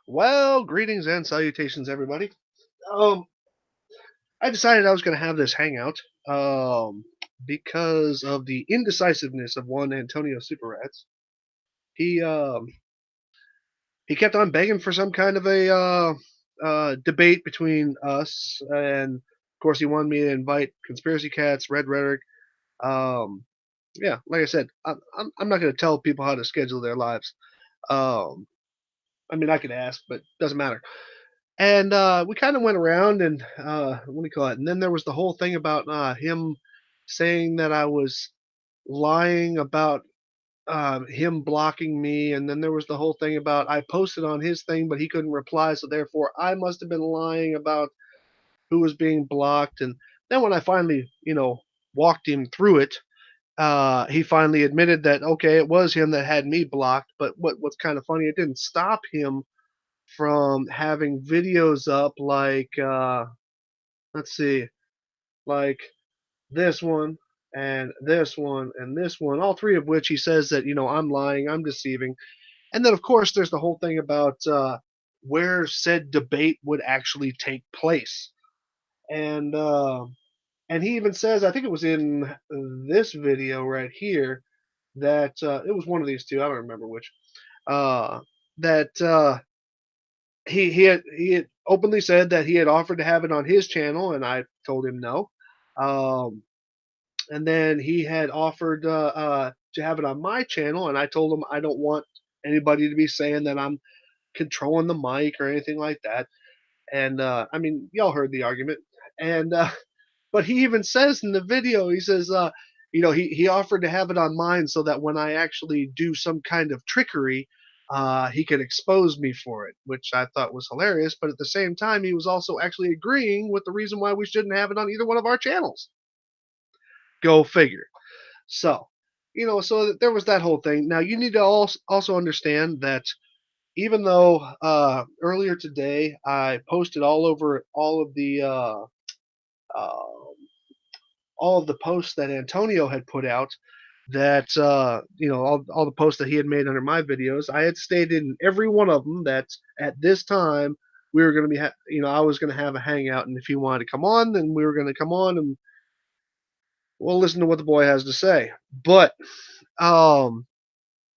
Well, greetings and salutations, everybody. Um, I decided I was going to have this hangout because of the indecisiveness of one Antonio Superats. He um, he kept on begging for some kind of a debate between us, and of course, he wanted me to invite conspiracy cats, red rhetoric. Um, yeah, like I said, I'm not going to tell people how to schedule their lives. Um, I mean, I could ask, but it doesn't matter. And we kind of went around and what do you call it? And then there was the whole thing about him saying that I was lying about him blocking me, and then there was the whole thing about I posted on his thing, but he couldn't reply, so therefore I must have been lying about who was being blocked. And then when I finally, walked him through it, he finally admitted that okay, it was him that had me blocked. But what's kind of funny, it didn't stop him from having videos up like let's see, like this one and this one and this one, all three of which he says that I'm lying, I'm deceiving. And then of course there's the whole thing about where said debate would actually take place. And and he even says, I think it was in this video right here, that it was one of these two, I don't remember which, uh, that he had openly said that he had offered to have it on his channel, and I told him no. Um, and then he had offered to have it on my channel, and I told him I don't want anybody to be saying that I'm controlling the mic or anything like that. And I mean, y'all heard the argument. And but he even says in the video, he says, he offered to have it on mine so that when I actually do some kind of trickery, he could expose me for it, which I thought was hilarious. But at the same time, he was also actually agreeing with the reason why we shouldn't have it on either one of our channels. Go figure. So, so there was that whole thing. Now, you need to also understand that even though earlier today I posted uh, all of the posts that Antonio had put out, that all the posts that he had made under my videos, I had stated in every one of them that at this time we were going to be, I was going to have a hangout, and if he wanted to come on, then we were going to come on and we'll listen to what the boy has to say. Um,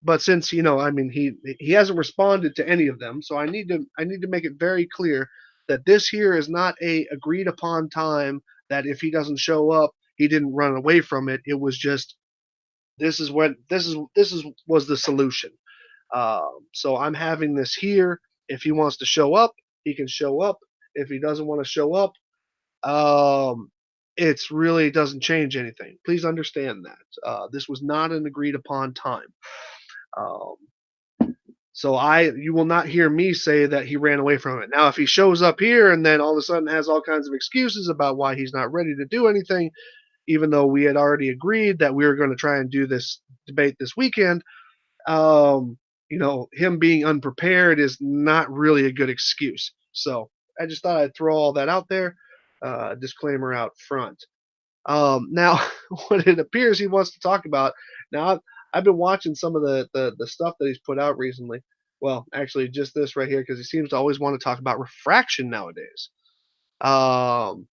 but since I mean, he hasn't responded to any of them, so I need to make it very clear that this here is not a agreed upon time. That if he doesn't show up, he didn't run away from it. It was just this is was the solution. So I'm having this here. If he wants to show up, he can show up. If he doesn't want to show up, um, it's really doesn't change anything. Please understand that this was not an agreed upon time. Um, so you will not hear me say that he ran away from it. Now, if he shows up here and then all of a sudden has all kinds of excuses about why he's not ready to do anything, even though we had already agreed that we were going to try and do this debate this weekend, him being unprepared is not really a good excuse. So I just thought I'd throw all that out there, disclaimer out front. Now, what it appears he wants to talk about, now I've been watching some of the stuff that he's put out recently. Well, actually, just this right here, because he seems to always want to talk about refraction nowadays. Um,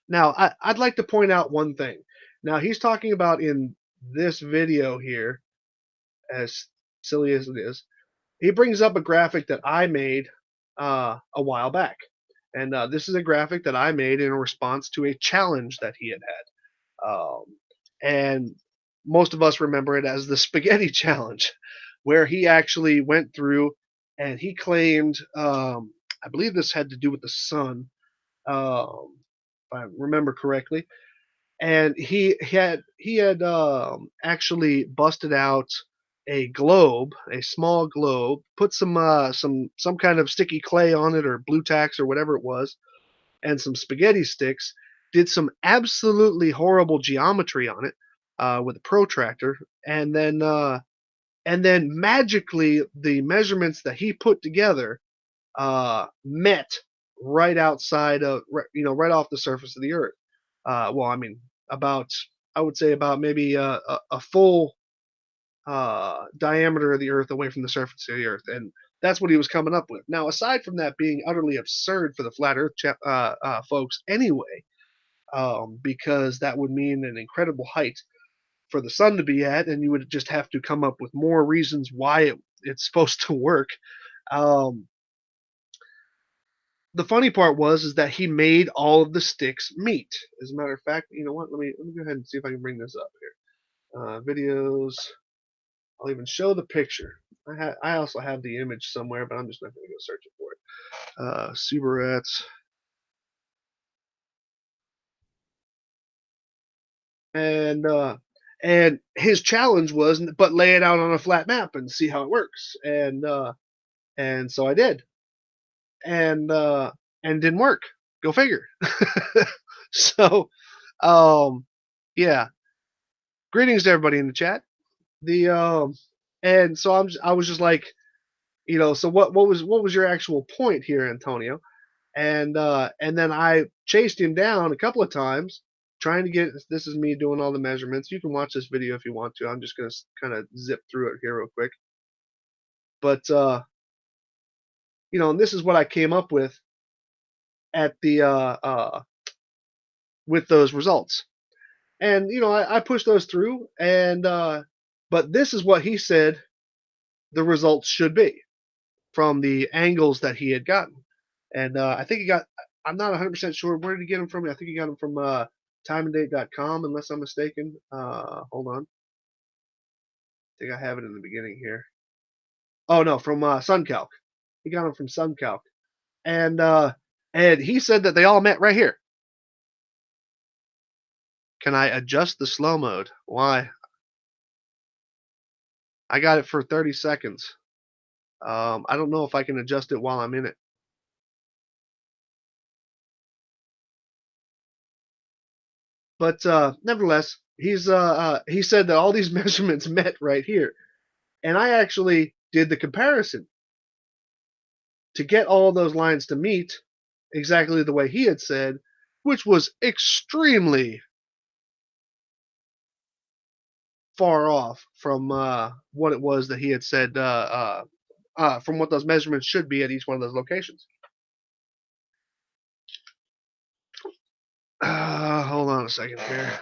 Now, I'd like to point out one thing. Now, he's talking about in this video here, as silly as it is, he brings up a graphic that I made a while back. And this is a graphic that I made in response to a challenge that he had had. And most of us remember it as the spaghetti challenge, where he actually went through and he claimed, I believe this had to do with the sun, if I remember correctly, and he had actually busted out a globe, a small globe, put some kind of sticky clay on it or blue tacks or whatever it was, and some spaghetti sticks. Did some absolutely horrible geometry on it with a protractor, and then magically the measurements that he put together met right outside of right off the surface of the earth. Well, I mean, about I would say about maybe a full diameter of the Earth away from the surface of the Earth, and That's what he was coming up with. Now, aside from that being utterly absurd for the flat Earth folks anyway, because that would mean an incredible height for the sun to be at, and you would just have to come up with more reasons why it's supposed to work. Um, the funny part was is that he made all of the sticks meet. As a matter of fact, you know what? Let me go ahead and see if I can bring this up here. Videos. I'll even show the picture. I also have the image somewhere, but I'm just not going to go searching for it. Subirats. And his challenge was, but lay it out on a flat map and see how it works. And so I did, and didn't work. Go figure. So, yeah. Greetings to everybody in the chat. The and so I was just like, so what was your actual point here, Antonio? And then I chased him down a couple of times, trying to get. This is me doing all the measurements. You can watch this video if you want to. I'm just gonna kind of zip through it here real quick. But and this is what I came up with at the with those results. And I pushed those through, and but this is what he said the results should be from the angles that he had gotten. And I think he got. I'm not 100% sure where did he get them from. I think he got them from timeanddate.com, unless I'm mistaken. Hold on. I think I have it in the beginning here. Oh no, from SunCalc. He got them from SunCalc, and he said that they all met right here. Can I adjust the slow mode? Why? I got it for 30 seconds. I don't know if I can adjust it while I'm in it. But nevertheless, he said that all these measurements met right here, and I actually did the comparison to get all those lines to meet exactly the way he had said, which was extremely far off from what it was that he had said from what those measurements should be at each one of those locations. Hold on a second here.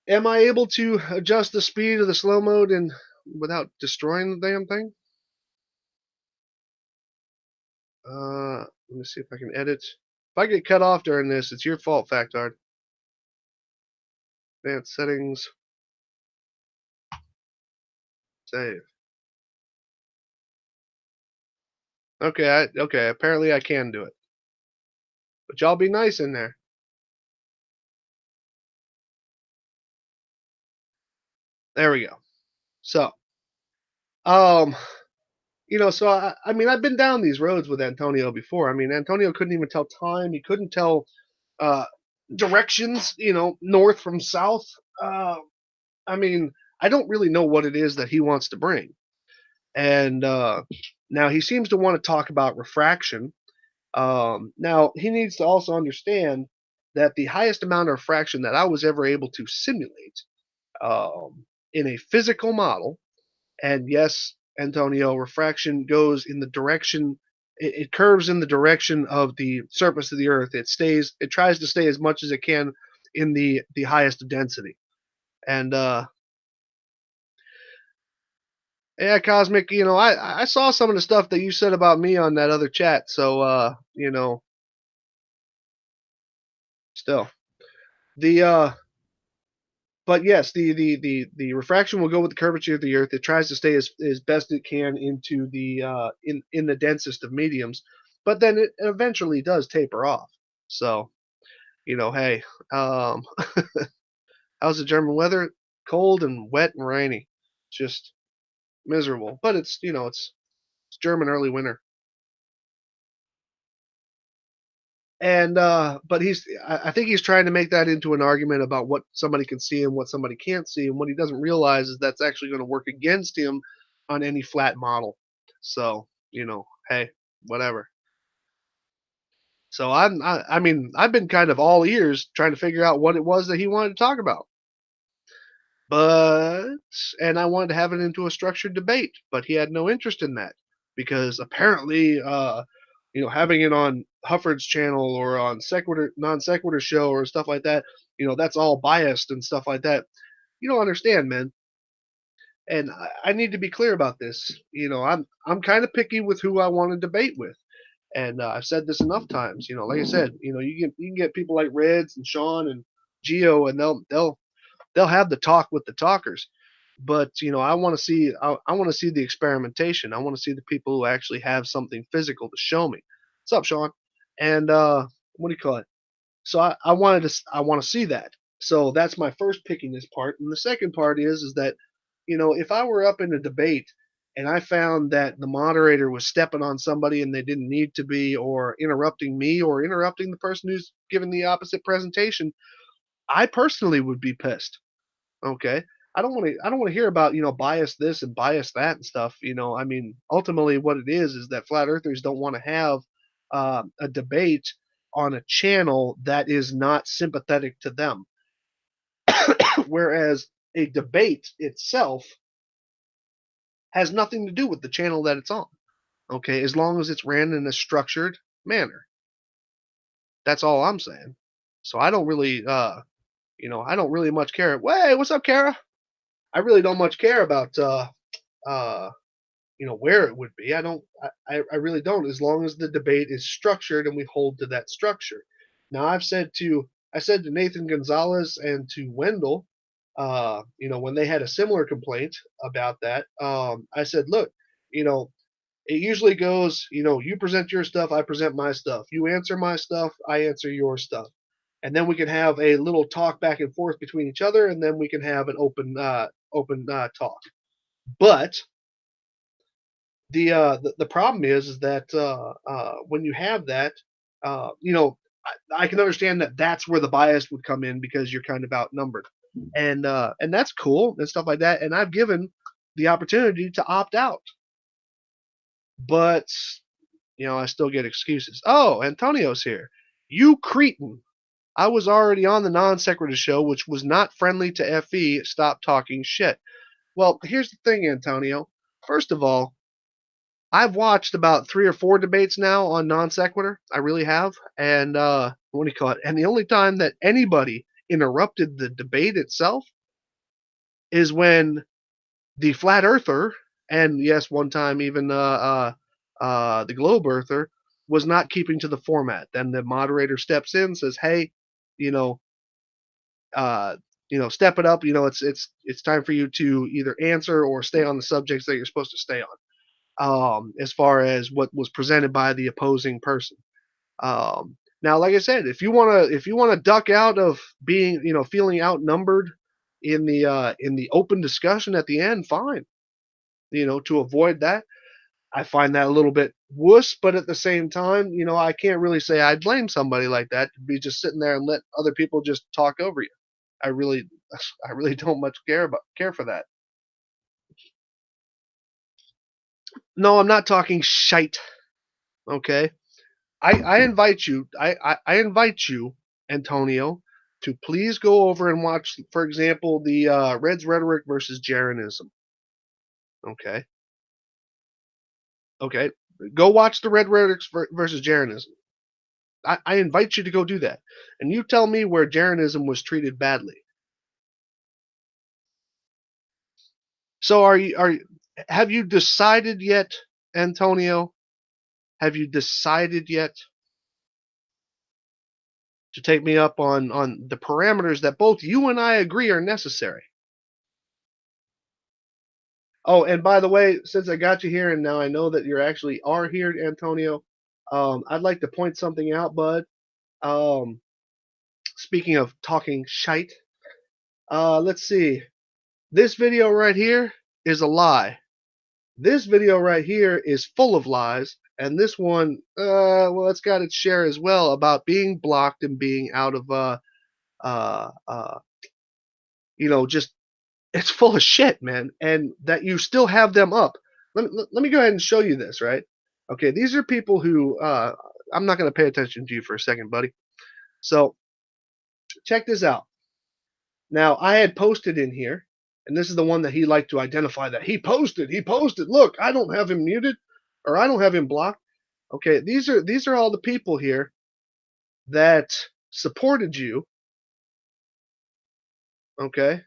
Am I able to adjust the speed of the slow mode and without destroying the damn thing? Let me see if I can edit. If I get cut off during this, it's your fault, Factard. Advanced settings. Save. Okay, okay. Apparently I can do it. But y'all be nice in there. There we go. So, so I mean, I've been down these roads with Antonio before. I mean, Antonio couldn't even tell time. He couldn't tell uh, directions. North from south. I mean, I don't really know what it is that he wants to bring. And now he seems to want to talk about refraction. Now he needs to also understand that the highest amount of refraction that I was ever able to simulate in a physical model, and yes, Antonio, refraction goes in the direction, it curves in the direction of the surface of the Earth. It tries to stay as much as it can in the highest density. And yeah, Cosmic, I saw some of the stuff that you said about me on that other chat, so still. But yes, the refraction will go with the curvature of the Earth. It tries to stay as best it can into the in the densest of mediums, but then it eventually does taper off. So, hey, how's the German weather? Cold and wet and rainy, just miserable. But it's German early winter. And but I think he's trying to make that into an argument about what somebody can see and what somebody can't see, and what he doesn't realize is that's actually going to work against him on any flat model. So hey, whatever. So I mean, I've been kind of all ears trying to figure out what it was that he wanted to talk about. But and I wanted to have it into a structured debate, but he had no interest in that because apparently, having it on Hufford's channel or on sequitur non sequitur show or stuff like that, that's all biased and stuff like that. You don't understand, man. And I need to be clear about this. I'm kind of picky with who I want to debate with, and I've said this enough times. Like I said, you can get people like Reds and Sean and Geo, and they'll have the talk with the talkers. But I want to see I want to see the experimentation. I want to see the people who actually have something physical to show me. What's up, Sean? And what do you call it? So I want to see that. So that's my first pickiness part. And the second part is that if I were up in a debate and I found that the moderator was stepping on somebody and they didn't need to be, or interrupting me or interrupting the person who's giving the opposite presentation, I personally would be pissed. Okay. I don't want to hear about, bias this and bias that and stuff. I mean, ultimately what it is that flat earthers don't want to have a debate on a channel that is not sympathetic to them. Whereas a debate itself has nothing to do with the channel that it's on. Okay, as long as it's ran in a structured manner. That's all I'm saying. So I don't really I don't really much care. Hey, what's up, Kara? I really don't much care about uh where it would be. I really don't, as long as the debate is structured and we hold to that structure. Now I said to Nathan Gonzalez and to Wendell, when they had a similar complaint about that, I said, look, it usually goes, you present your stuff, I present my stuff. You answer my stuff, I answer your stuff. And then we can have a little talk back and forth between each other, and then we can have an open talk. But the problem is that when you have that, I can understand that that's where the bias would come in because you're kind of outnumbered, and that's cool and stuff like that. And I've given the opportunity to opt out, but I still get excuses. Oh, Antonio's here. You cretin. I was already on the non sequitur show, which was not friendly to FE. Stop talking shit. Well, here's the thing, Antonio. First of all, I've watched about 3 or 4 debates now on non sequitur. I really have. And what do you call it? And the only time that anybody interrupted the debate itself is when the flat earther, and yes, one time even the globe earther, was not keeping to the format. Then the moderator steps in, says, "Hey, you know, uh, step it up. It's time for you to either answer or stay on the subjects that you're supposed to stay on." As far as what was presented by the opposing person. Now, like I said, if you wanna duck out of being, feeling outnumbered in the open discussion at the end, fine. To avoid that, I find that a little bit wuss, but at the same time, I can't really say I blame somebody like that to be just sitting there and let other people just talk over you. I really, I really don't much care for that. No, I'm not talking shite. Okay, I invite you. I invite you, Antonio, to please go over and watch, for example, the Reds rhetoric versus Jeranism. Okay, okay, go watch the Red rhetoric versus Jeranism. I invite you to go do that, and you tell me where Jeranism was treated badly. So have you decided yet, Antonio? Have you decided yet to take me up on the parameters that both you and I agree are necessary? Oh, and by the way, since I got you here and now I know that you actually are here, Antonio, I'd like to point something out, bud. Um, Speaking of talking shite, let's see. This video right here is a lie. This video right here is full of lies, and this one, well, it's got its share as well about being blocked and being out of, uh, uh, just it's full of shit, man, and that you still have them up. Let me go ahead and show you this, right? Okay, these are people who I'm not going to pay attention to you for a second, buddy. So check this out. Now, I had posted in here. And this is the one that he liked to identify that he posted. He posted. Look, I don't have him muted, or I don't have him blocked. Okay, these are all the people here that supported you. Okay,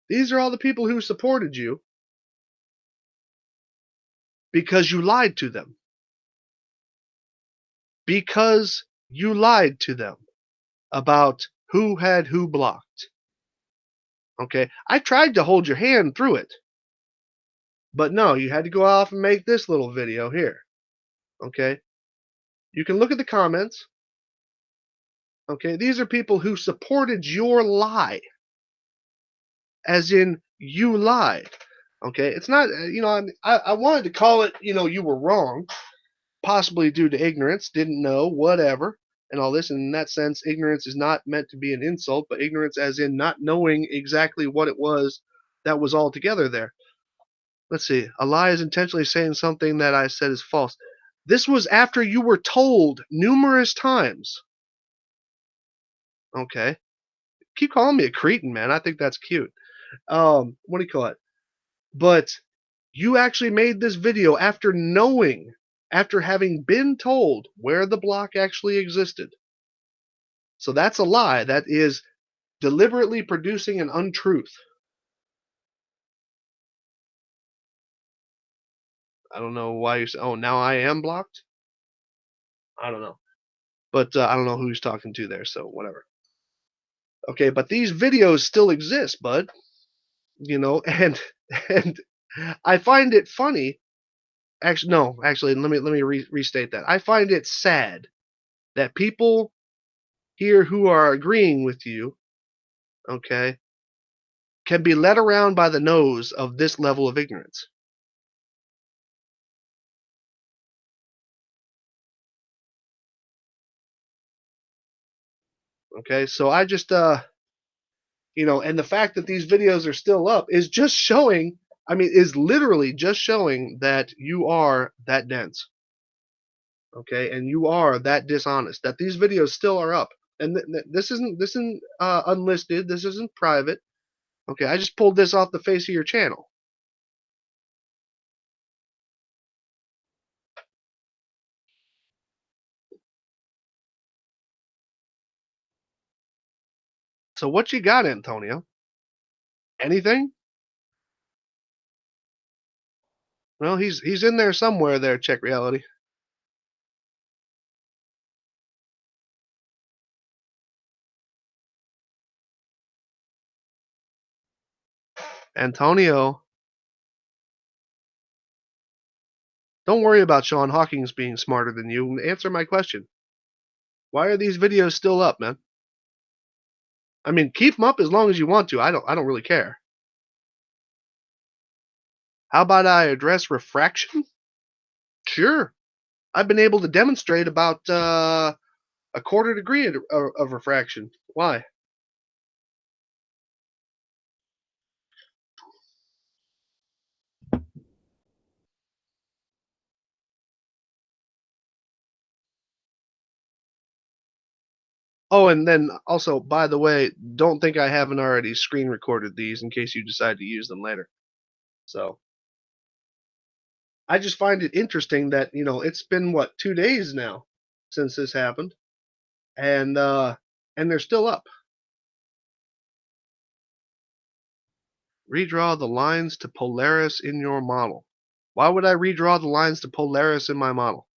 these are all the people who supported you because you lied to them. Because you lied to them about who had who blocked. Okay, I tried to hold your hand through it, but no, you had to go off and make this little video here. Okay, you can look at the comments. Okay, these are people who supported your lie, as in you lied. Okay, it's not, I wanted to call it, you were wrong, possibly due to ignorance, didn't know, whatever, and all this. And in that sense, ignorance is not meant to be an insult, but ignorance as in not knowing exactly what it was that was all together there. Let's see. A lie is intentionally saying something that I said is false. This was after you were told numerous times. Okay. Keep calling me a cretin, man. I think that's cute. What do you call it? But you actually made this video after knowing, after having been told where the block actually existed. So that's a lie. That is deliberately producing an untruth. I don't know why you say, oh, now I am blocked? I don't know. But I don't know who he's talking to there, so whatever. Okay, but these videos still exist, bud. And I find it funny. Actually, no, actually, let me restate that. I find it sad that people here who are agreeing with you, okay, can be led around by the nose of this level of ignorance. Okay, so I just and the fact that these videos are still up is just showing, is literally just showing that you are that dense. Okay, and you are that dishonest, that these videos still are up. And this isn't unlisted, this isn't private. Okay, I just pulled this off the face of your channel. So what you got, Antonio? Anything? Well, he's in there somewhere there, Check Reality. Antonio, don't worry about Sean Hawkins being smarter than you. Answer my question. Why are these videos still up, man? Keep them up as long as you want to. I don't really care. How about I address refraction? Sure. I've been able to demonstrate about a quarter degree of refraction. Why? Oh, and then also, by the way, don't think I haven't already screen recorded these in case you decide to use them later. So I just find it interesting that it's been what 2 days now since this happened, and they're still up. Redraw the lines to Polaris in your model. Why would I redraw the lines to Polaris in my model?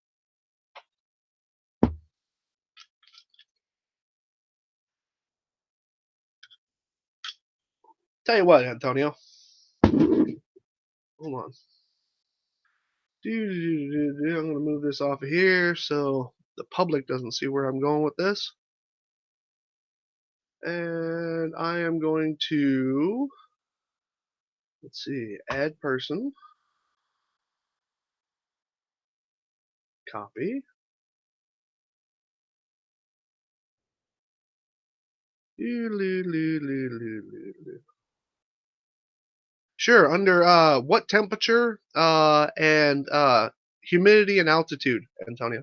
Tell you what, Antonio. Hold on. I'm going to move this off of here so the public doesn't see where I'm going with this. And I am going to, let's see, add person, copy. Sure, under what temperature and humidity and altitude, Antonio?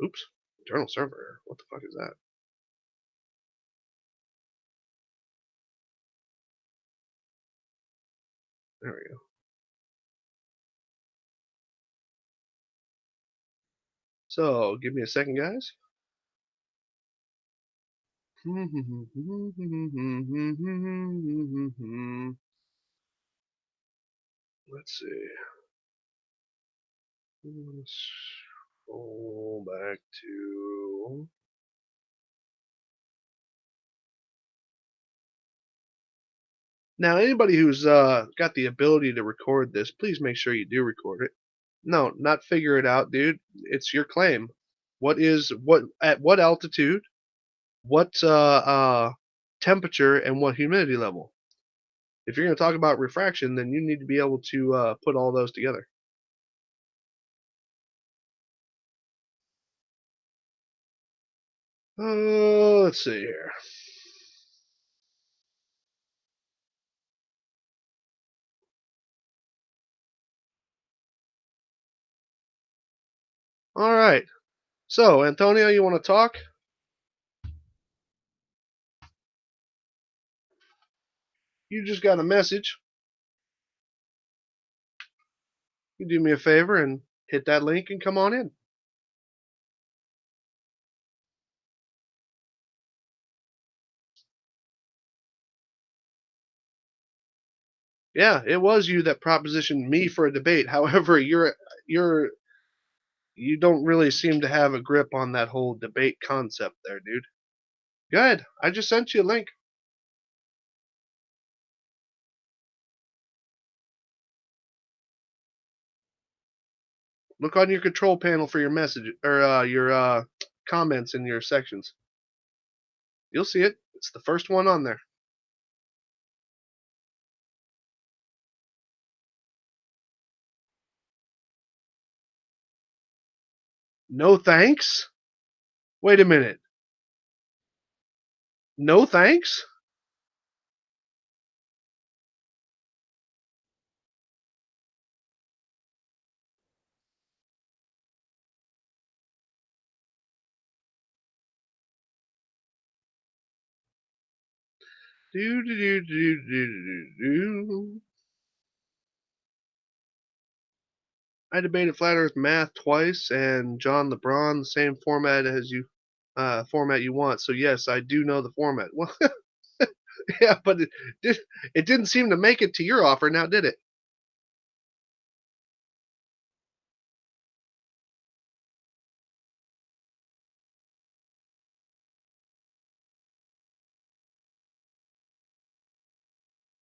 Oops. Internal server error. What the fuck is that? There we go. So, give me a second, guys. Let's see. Let's scroll back to. Now, anybody who's got the ability to record this, please make sure you do record it. No, not figure it out, dude. It's your claim. What at what altitude, what temperature, and what humidity level? If you're going to talk about refraction, then you need to be able to put all those together. Let's see here. All right. So, Antonio, you want to talk? You just got a message. You do me a favor and hit that link and come on in. Yeah, it was you that propositioned me for a debate. However, you don't really seem to have a grip on that whole debate concept there, dude. Good. I just sent you a link. Look on your control panel for your message or your comments in your sections. You'll see it. It's the first one on there. No thanks. Wait a minute. No thanks. Do do do do do do do. I debated flat Earth math twice, and John LeBron the same format as you, format you want. So yes, I do know the format. Well, yeah, but it didn't seem to make it to your offer, now did it?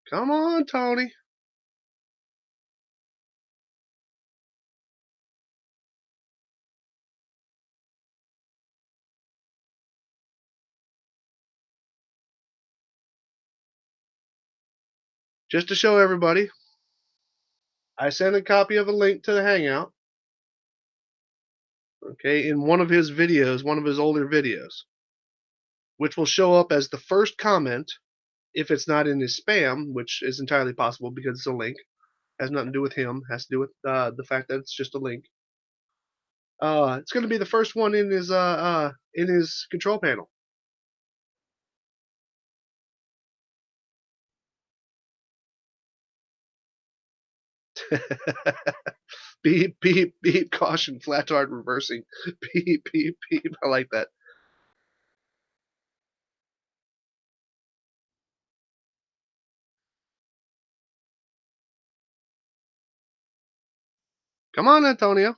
Come on, Tony. Just to show everybody, I sent a copy of a link to the Hangout. Okay, in one of his videos, one of his older videos, which will show up as the first comment if it's not in his spam, which is entirely possible because it's a link. Has nothing to do with him. Has to do with the fact that it's just a link. It's going to be the first one in his control panel. Beep beep beep. Caution. Flat tard reversing. Beep beep beep. I like that. Come on, Antonio.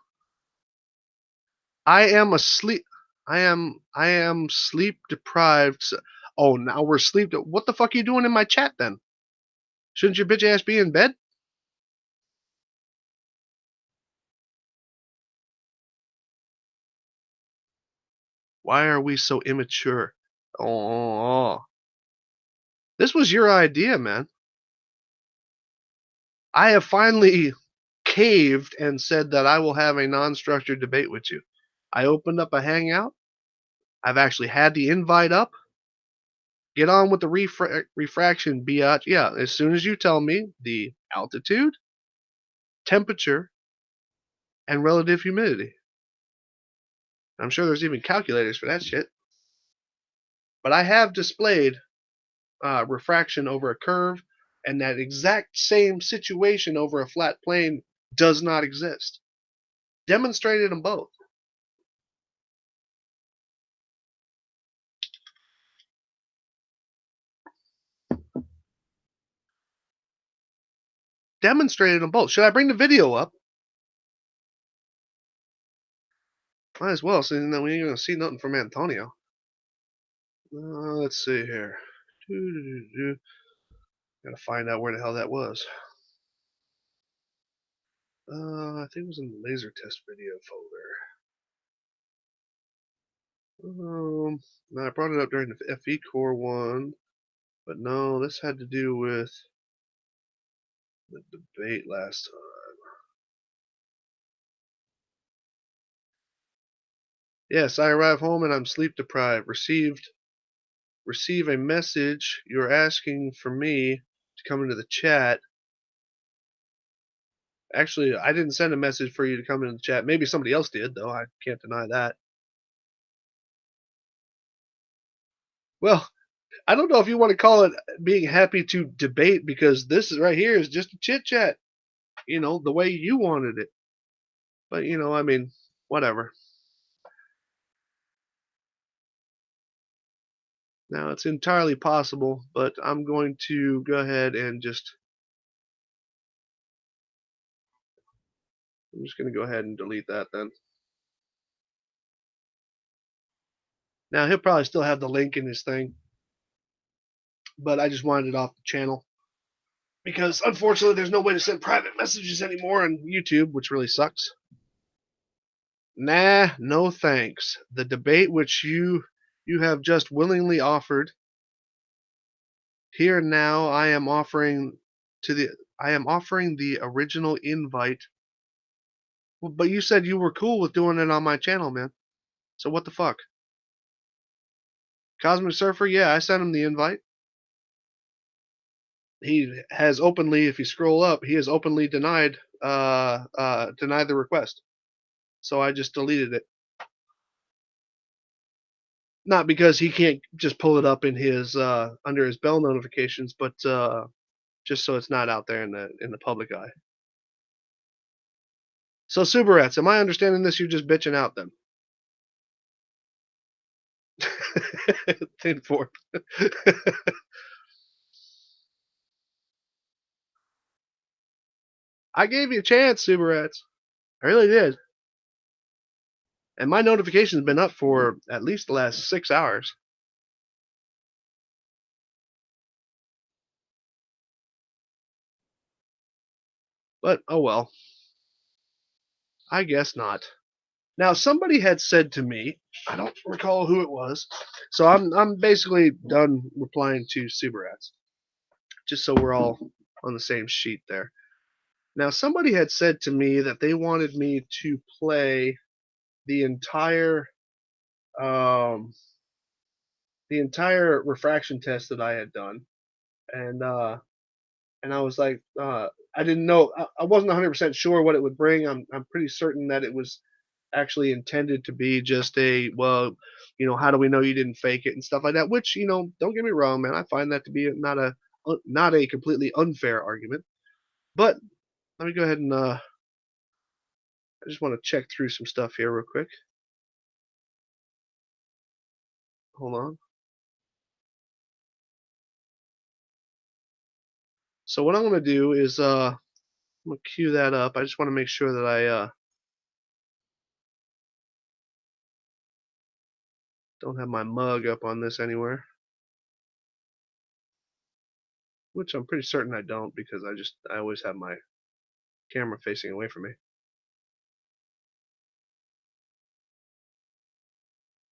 I am asleep. I am sleep deprived. Oh, now we're sleep. What the fuck are you doing in my chat then? Shouldn't your bitch ass be in bed? Why are we so immature? Oh, this was your idea, man. I have finally caved and said that I will have a non-structured debate with you. I opened up a Hangout. I've actually had the invite up. Get on with the refraction, biatch. Yeah, as soon as you tell me the altitude, temperature, and relative humidity. I'm sure there's even calculators for that shit. But I have displayed refraction over a curve, and that exact same situation over a flat plane does not exist. Demonstrated them both. Demonstrated them both. Should I bring the video up? Might as well, since we ain't gonna see nothing from Antonio. Let's see here. Gotta find out where the hell that was. I think it was in the laser test video folder. No, I brought it up during the FE Core one, but no, this had to do with the debate last time. Yes, I arrive home and I'm sleep deprived. Receive a message. You're asking for me to come into the chat. Actually, I didn't send a message for you to come into the chat. Maybe somebody else did, though. I can't deny that. Well, I don't know if you want to call it being happy to debate, because this right here is just a chit chat, the way you wanted it. But, I mean, whatever. Now, it's entirely possible, but I'm going to go ahead and I'm just going to go ahead and delete that then. Now, he'll probably still have the link in his thing, but I just wanted it off the channel, because unfortunately there's no way to send private messages anymore on YouTube, which really sucks. Nah, no thanks. The debate which you have just willingly offered here now, I am offering the original invite. Well, but you said you were cool with doing it on my channel, man. So what the fuck? Cosmic Surfer, yeah, I sent him the invite. He has openly, if you scroll up, he has openly denied the request. So I just deleted it. Not because he can't just pull it up in his under his bell notifications, but just so it's not out there in the public eye. So Subirats, am I understanding this? You're just bitching out then? Thin fork. I gave you a chance, Subirats. I really did. And my notification's been up for at least the last 6 hours. But oh well. I guess not. Now somebody had said to me, I don't recall who it was, so I'm basically done replying to Subirats, just so we're all on the same sheet there. Now somebody had said to me that they wanted me to play the entire um, refraction test that I had done, and I was like, I didn't know, I wasn't 100% sure what it would bring. I'm pretty certain that it was actually intended to be just well, how do we know you didn't fake it and stuff like that, which, don't get me wrong, man, I find that to be not a completely unfair argument. But let me go ahead and I just want to check through some stuff here real quick. Hold on. So what I'm going to do is I'm going to cue that up. I just want to make sure that I don't have my mug up on this anywhere, which I'm pretty certain I don't, because I always have my camera facing away from me.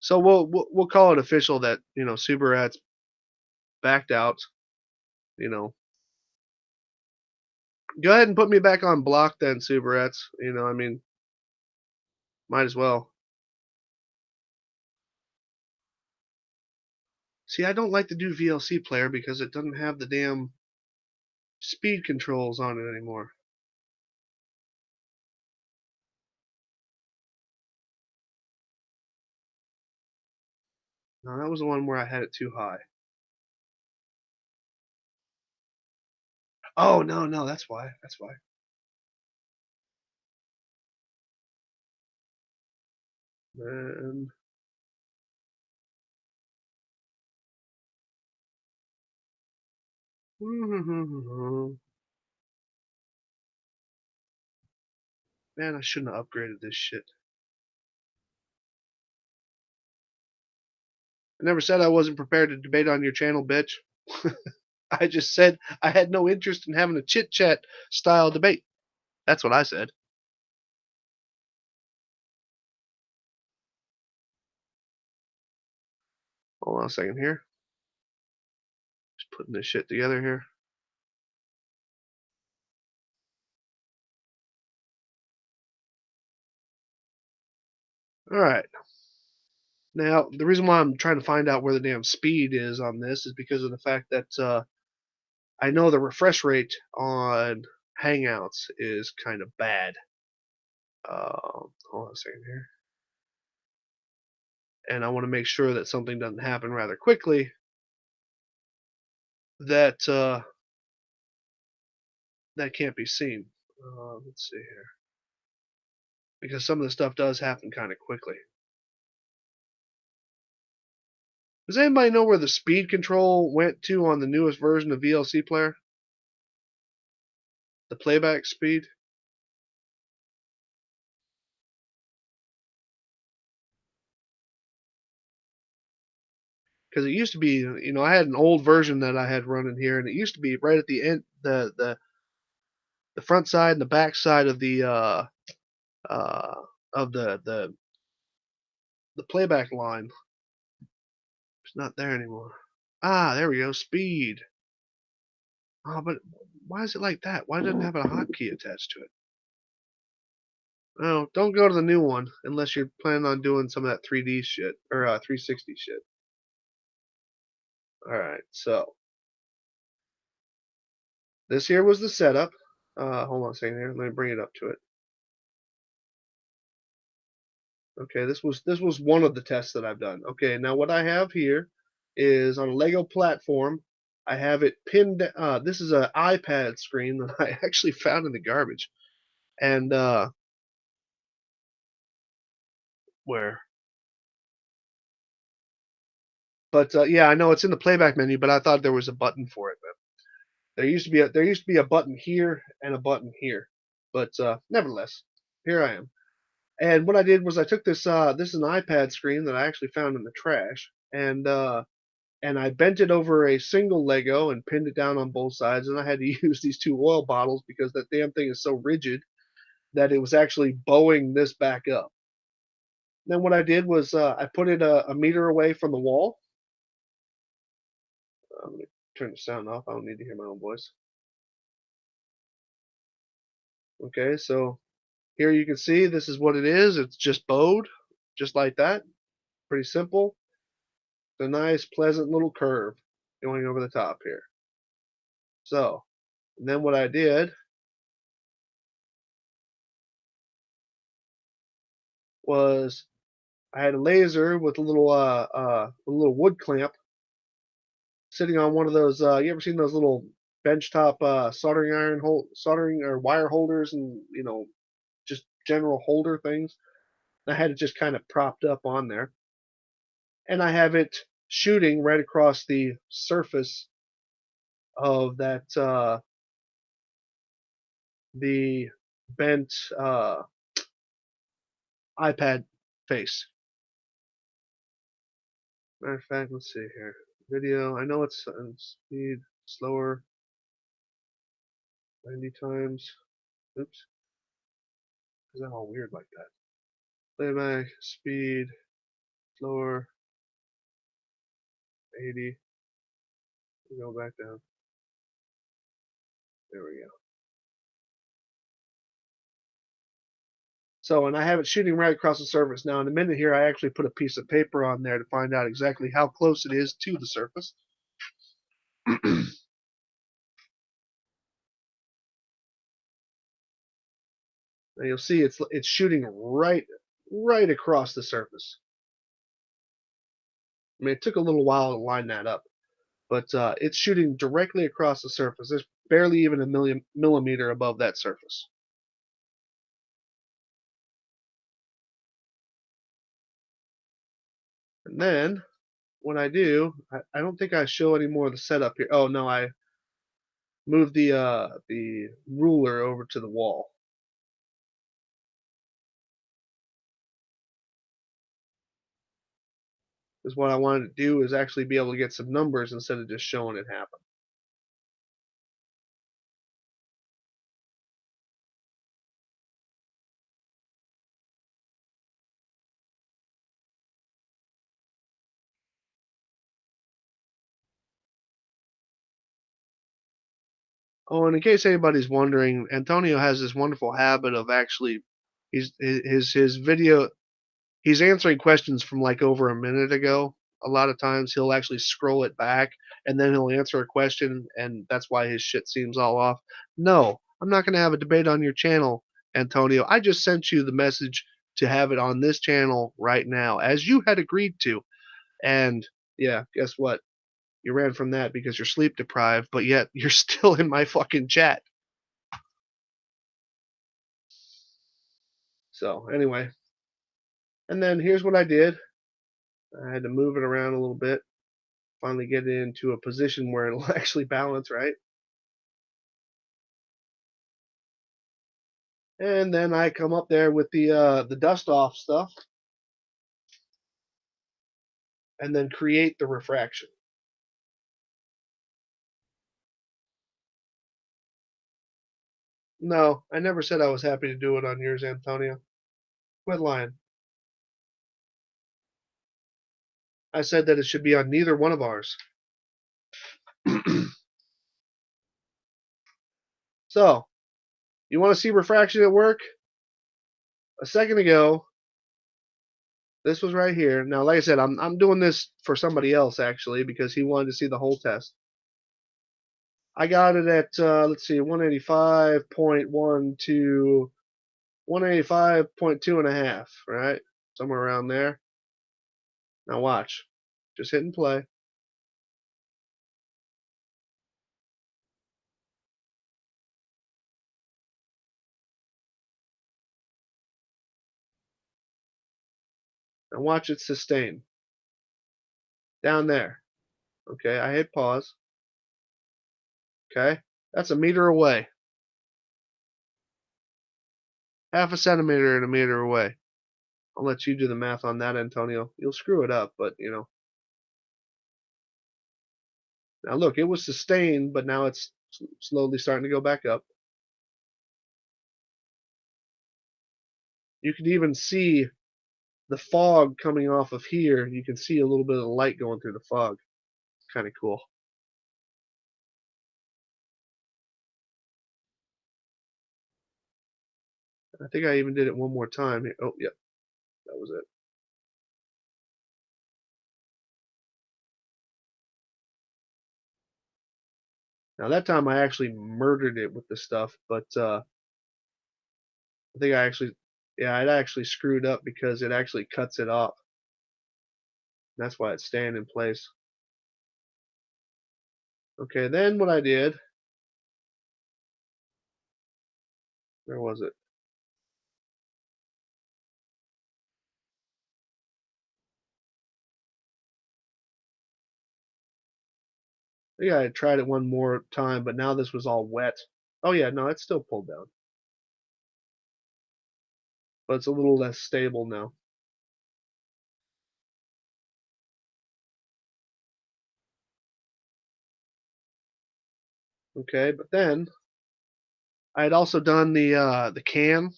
So we'll call it official that, Subirats backed out. Go ahead and put me back on block then, Subirats. I mean, might as well. See, I don't like to do VLC player because it doesn't have the damn speed controls on it anymore. No, that was the one where I had it too high. Oh, no, no, that's why. That's why. And man, I shouldn't have upgraded this shit. I never said I wasn't prepared to debate on your channel, bitch. I just said I had no interest in having a chit chat style debate. That's what I said. Hold on a second here. Just putting this shit together here. All right. Now, the reason why I'm trying to find out where the damn speed is on this is because of the fact that I know the refresh rate on Hangouts is kind of bad. Hold on a second here. And I want to make sure that something doesn't happen rather quickly that that can't be seen. Let's see here. Because some of the stuff does happen kind of quickly. Does anybody know where the speed control went to on the newest version of VLC Player? The playback speed? Because it used to be, I had an old version that I had running here, and it used to be right at the end, the front side and the back side of the uh, of the playback line. It's not there anymore. Ah, there we go. Speed. Oh, but why is it like that? Why doesn't it have a hotkey attached to it? Oh, don't go to the new one unless you're planning on doing some of that 3D shit or 360 shit. All right, so this here was the setup. Hold on a second here. Let me bring it up to it. Okay, this was one of the tests that I've done. Okay, now what I have here is on a Lego platform. I have it pinned. This is an iPad screen that I actually found in the garbage, and where? But yeah, I know it's in the playback menu, but I thought there was a button for it. There used to be a button here and a button here, but nevertheless, here I am. And what I did was I took this. This is an iPad screen that I actually found in the trash, and I bent it over a single Lego and pinned it down on both sides. And I had to use these two oil bottles because that damn thing is so rigid that it was actually bowing this back up. Then what I did was I put it a meter away from the wall. I'm gonna turn the sound off. I don't need to hear my own voice. Okay, so here you can see this is what it is. It's just bowed, just like that. Pretty simple. It's a nice, pleasant little curve going over the top here. So, and then what I did was I had a laser with a little wood clamp sitting on one of those. You ever seen those little benchtop soldering or wire holders, and just general holder things? I had it just kind of propped up on there, and I have it shooting right across the surface of that the bent iPad face. Matter of fact, let's see here. Video. I know it's speed slower, 90 times. Oops, is that all weird like that? Playback speed slower, 80. We go back down. There we go. So, and I have it shooting right across the surface. Now, in a minute here, I actually put a piece of paper on there to find out exactly how close it is to the surface. And you'll see it's shooting right across the surface. I mean, it took a little while to line that up, but it's shooting directly across the surface. There's barely even a millimeter above that surface. And then what I do, I don't think I show any more of the setup here. Oh no, I move the ruler over to the wall. Because what I wanted to do is actually be able to get some numbers instead of just showing it happen. Oh, and in case anybody's wondering, Antonio has this wonderful habit of actually his video. He's answering questions from like over a minute ago. A lot of times he'll actually scroll it back and then he'll answer a question, and that's why his shit seems all off. No, I'm not going to have a debate on your channel, Antonio. I just sent you the message to have it on this channel right now, as you had agreed to. And yeah, guess what? You ran from that because you're sleep deprived, but yet you're still in my fucking chat. So, anyway. And then here's what I did. I had to move it around a little bit. Finally get it into a position where it'll actually balance right. And then I come up there with the dust off stuff and then create the refraction. No, I never said I was happy to do it on yours, Antonio. Quit lying. I said that it should be on neither one of ours. So, you want to see refraction at work? A second ago, this was right here. Now, like I said, I'm doing this for somebody else actually because he wanted to see the whole test. I got it at let's see, 185.12, 185.2 and a half, right? Somewhere around there. Now watch. Just hit and play. Now watch it sustain. Down there. Okay, I hit pause. Okay, that's a meter away. Half a centimeter and a meter away. I'll let you do the math on that, Antonio. You'll screw it up, but you know. Now look, it was sustained, but now it's slowly starting to go back up. You can even see the fog coming off of here. You can see a little bit of light going through the fog. Kind of cool. I think I even did it one more time. Oh, yep, that was it. Now that time I actually murdered it with the stuff, but I think I actually, yeah, it actually screwed up because it actually cuts it off. That's why it's staying in place. Okay, then what I did, where was it? I think I had tried it one more time, but now this was all wet. Oh yeah, no, it's still pulled down, but it's a little less stable now. Okay, but then I had also done the can.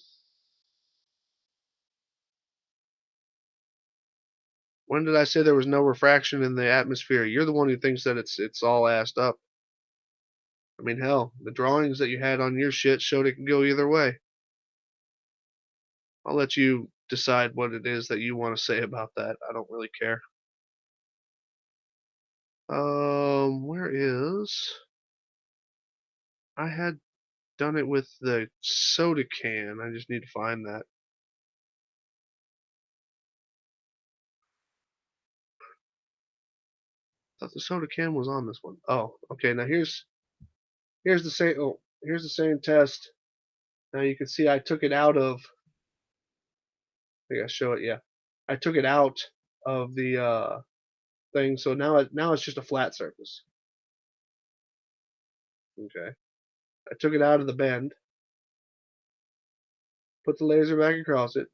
When did I say there was no refraction in the atmosphere? You're the one who thinks that it's all assed up. I mean, hell, the drawings that you had on your shit showed it can go either way. I'll let you decide what it is that you want to say about that. I don't really care. Where is? I had done it with the soda can. I just need to find that. thought the soda can was on this one. Oh, okay. Now here's the same. Oh, here's the same test. Now you can see I took it out of. I think I show it. Yeah, I took it out of the thing. So now it's just a flat surface. Okay. I took it out of the bend. Put the laser back across it.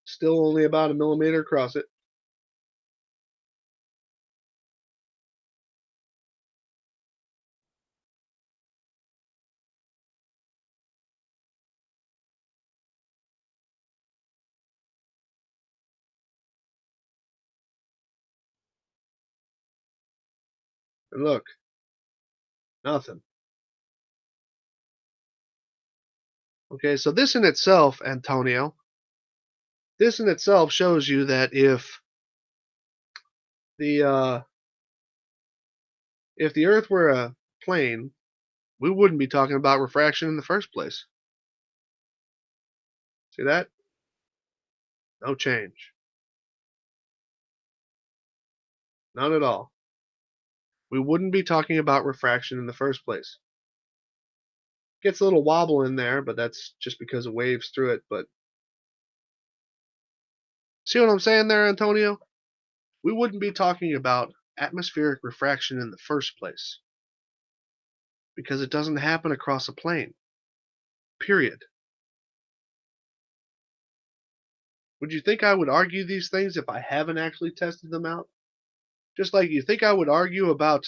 Still only about a millimeter across it. And look, nothing. Okay, so this in itself, Antonio, this in itself shows you that the uh, if the Earth were a plane, we wouldn't be talking about refraction in the first place. See that? No change. None at all. We wouldn't be talking about refraction in the first place. Gets a little wobble in there, but that's just because of waves through it. But see what I'm saying there, Antonio? We wouldn't be talking about atmospheric refraction in the first place because it doesn't happen across a plane. Period. Would you think I would argue these things if I haven't actually tested them out? Just like you think I would argue about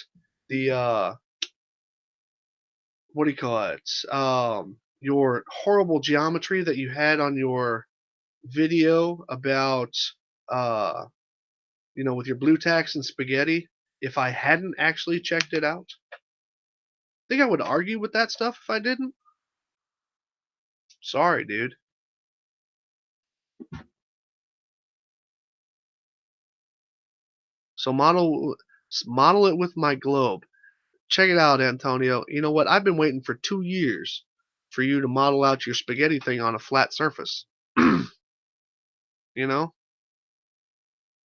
the what do you call it? Your horrible geometry that you had on your video about uh, with your blue tacks and spaghetti. If I hadn't actually checked it out, think I would argue with that stuff if I didn't? Sorry, dude. So model it with my globe. Check it out, Antonio. You know what? I've been waiting for 2 years for you to model out your spaghetti thing on a flat surface. you know,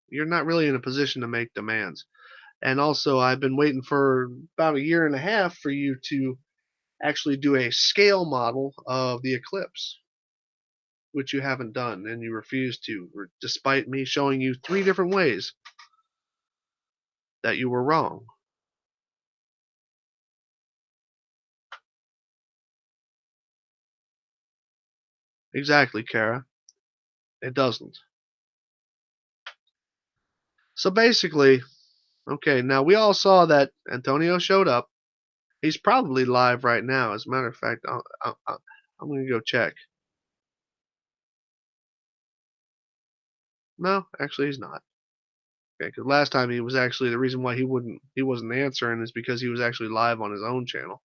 you're not really in a position to make demands. And also, I've been waiting for about a year and a half for you to actually do a scale model of the eclipse, which you haven't done, and you refuse to, despite me showing you 3 different ways that you were wrong. Exactly, Kara. It doesn't. So basically, okay, now we all saw that Antonio showed up. He's probably live right now. As a matter of fact, I'm going to go check. No, actually, he's not. Okay, because last time he was actually the reason why he wasn't answering is because he was actually live on his own channel.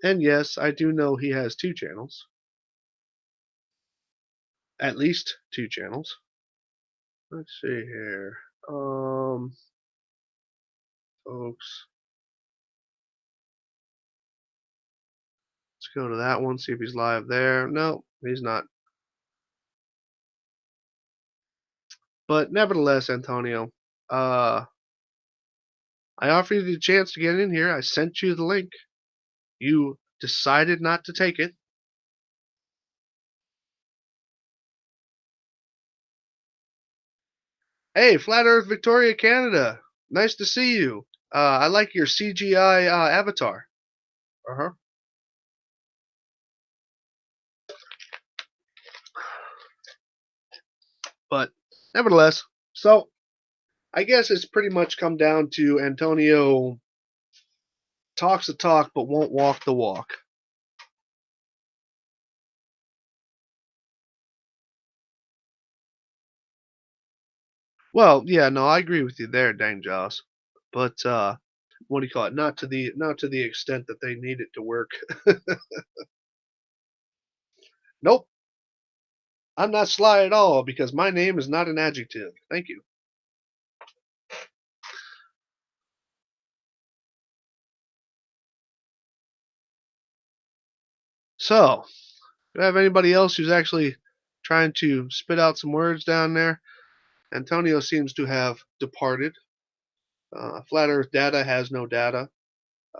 And yes, I do know he has 2 channels, at least 2 channels. Let's see here, folks. Let's go to that one, see if he's live there. No, he's not. But nevertheless, Antonio, I offered you the chance to get in here. I sent you the link. You decided not to take it. Hey, Flat Earth Victoria, Canada. Nice to see you. I like your CGI avatar. Uh huh. But nevertheless, so I guess it's pretty much come down to Antonio talks the talk but won't walk the walk. Well, yeah, no, I agree with you there, Dang Jaws. But what do you call it? Not to the extent that they need it to work. Nope, I'm not sly at all because my name is not an adjective. Thank you. So, do I have anybody else who's actually trying to spit out some words down there? Antonio seems to have departed. Flat Earth Data has no data.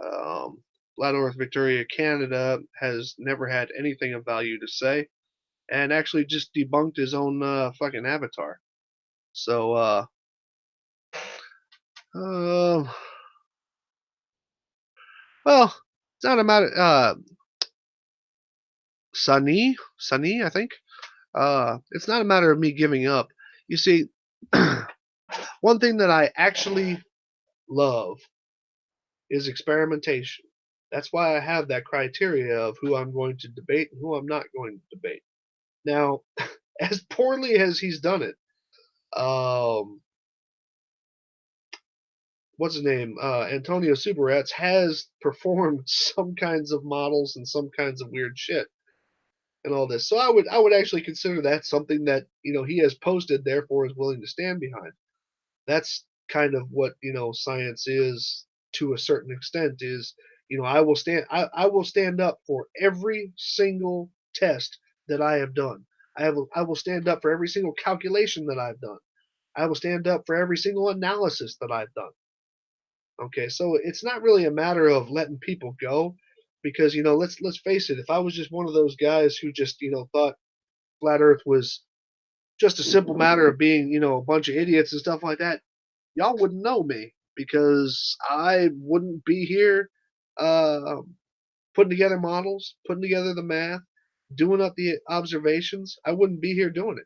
Um, Flat Earth Victoria Canada has never had anything of value to say, and actually just debunked his own fucking avatar. So, uh, well, it's not a matter. Sunny, I think. It's not a matter of me giving up. You see, one thing that I actually love is experimentation. That's why I have that criteria of who I'm going to debate and who I'm not going to debate. Now, as poorly as he's done it, um, what's his name? Antonio Subirats has performed some kinds of models and some kinds of weird shit and all this. So I would actually consider that something that he has posted, therefore is willing to stand behind. That's kind of what science is to a certain extent. Is I will stand up for every single test that I have done. I will stand up for every single calculation that I've done. I will stand up for every single analysis that I've done. Okay, so it's not really a matter of letting people go, because let's face it. If I was just one of those guys who just thought flat Earth was just a simple matter of being a bunch of idiots and stuff like that, y'all wouldn't know me, because I wouldn't be here uh, putting together models, putting together the math, doing up the observations. I wouldn't be here doing it.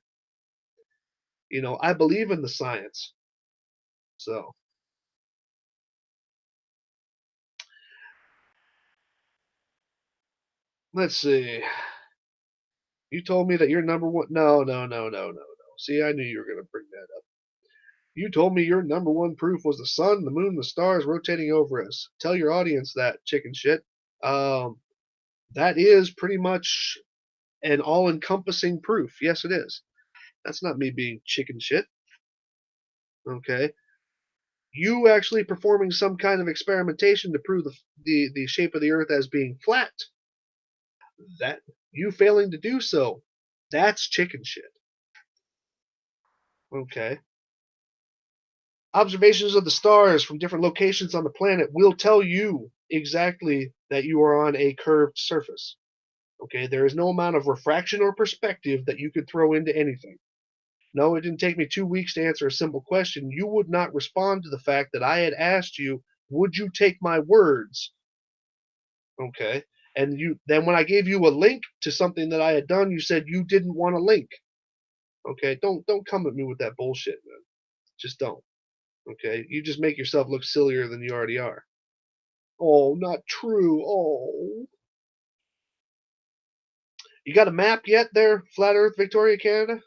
I believe in the science. So let's see. You told me that you're number one. No, no, no, no, no, no. See, I knew you were going to bring that up. You told me your number one proof was the sun, the moon, the stars rotating over us. Tell your audience that, chicken shit. Um, that is pretty much an all-encompassing proof. Yes, it is. That's not me being chicken shit. Okay. You actually performing some kind of experimentation to prove the shape of the Earth as being flat. That you failing to do so, that's chicken shit. Okay. Observations of the stars from different locations on the planet will tell you exactly that you are on a curved surface. Okay, there is no amount of refraction or perspective that you could throw into anything. No, it didn't take me 2 weeks to answer a simple question. You would not respond to the fact that I had asked you, would you take my words? Okay. And then when I gave you a link to something that I had done, you said you didn't want a link. Okay, don't come at me with that bullshit, man. Just don't. Okay, you just make yourself look sillier than you already are. Oh, not true. Oh. You got a map yet there, Flat Earth, Victoria, Canada?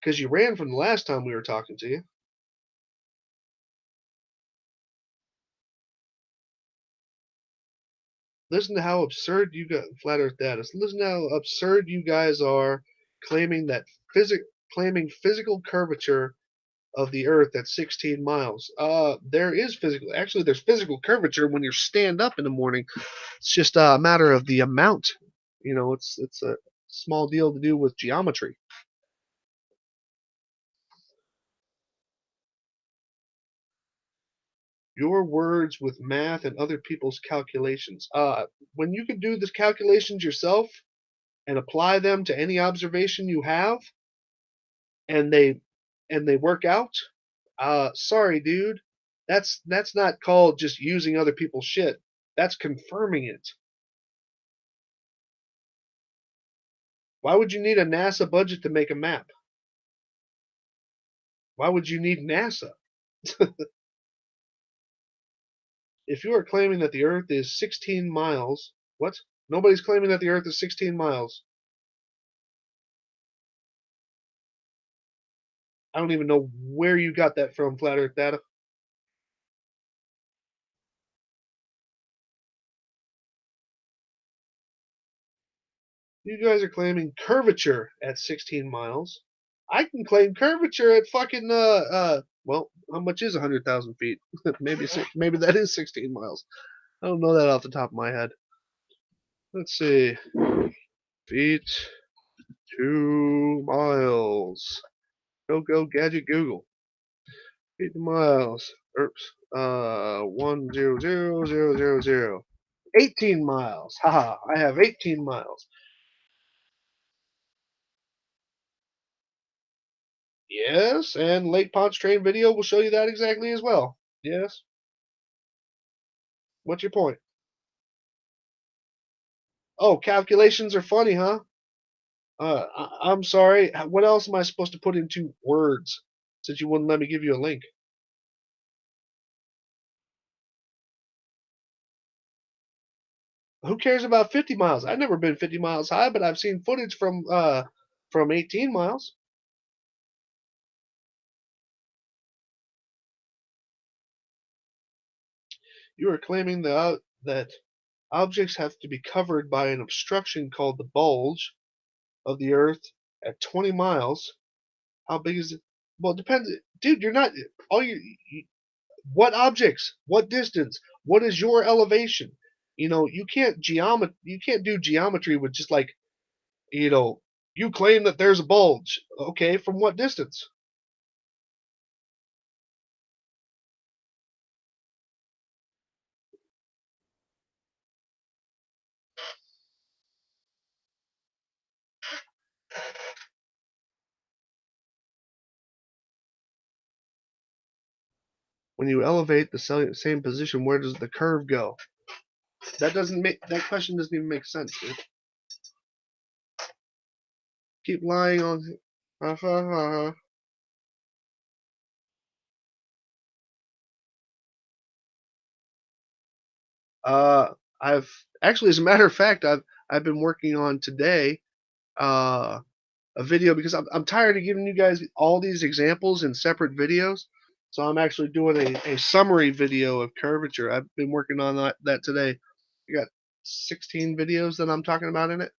Because you ran from the last time we were talking to you. Listen to how absurd you got Flat Earth data. Listen to how absurd you guys are claiming that claiming physical curvature of the Earth at 16 miles. There is physical. Actually, there's physical curvature when you stand up in the morning. It's just a matter of the amount. It's a small deal to do with geometry. Your words with math and other people's calculations. When you can do the calculations yourself and apply them to any observation you have, and they work out. Sorry, dude. That's not called just using other people's shit. That's confirming it. Why would you need a NASA budget to make a map? Why would you need NASA? If you are claiming that the Earth is 16 miles, what? Nobody's claiming that the Earth is 16 miles. I don't even know where you got that from, Flat Earth Data. You guys are claiming curvature at 16 miles. I can claim curvature at fucking well, how much is 100,000 feet? maybe that is 16 miles. I don't know that off the top of my head. Let's see. Feet to miles. Go gadget Google. Feet to miles. Oops. 100,000. 18 miles. Haha. I have 18 miles. Yes, and Lake Pontchartrain video will show you that exactly as well. Yes. What's your point? Oh, calculations are funny, huh? I'm sorry. What else am I supposed to put into words since you wouldn't let me give you a link? Who cares about 50 miles? I've never been 50 miles high, but I've seen footage from 18 miles. You are claiming that objects have to be covered by an obstruction called the bulge of the Earth at 20 miles. How big is it? Well, it depends, dude. You're not all you. What objects? What distance? What is your elevation? You can't You can't do geometry with just like you know. You claim that there's a bulge. Okay, from what distance? When you elevate the same position, where does the curve go? That question doesn't even make sense, dude. Keep lying on. Uh, I've actually, as a matter of fact, I've been working on today uh, a video because I'm tired of giving you guys all these examples in separate videos. So I'm actually doing a summary video of curvature. I've been working on that today. I got 16 videos that I'm talking about in it.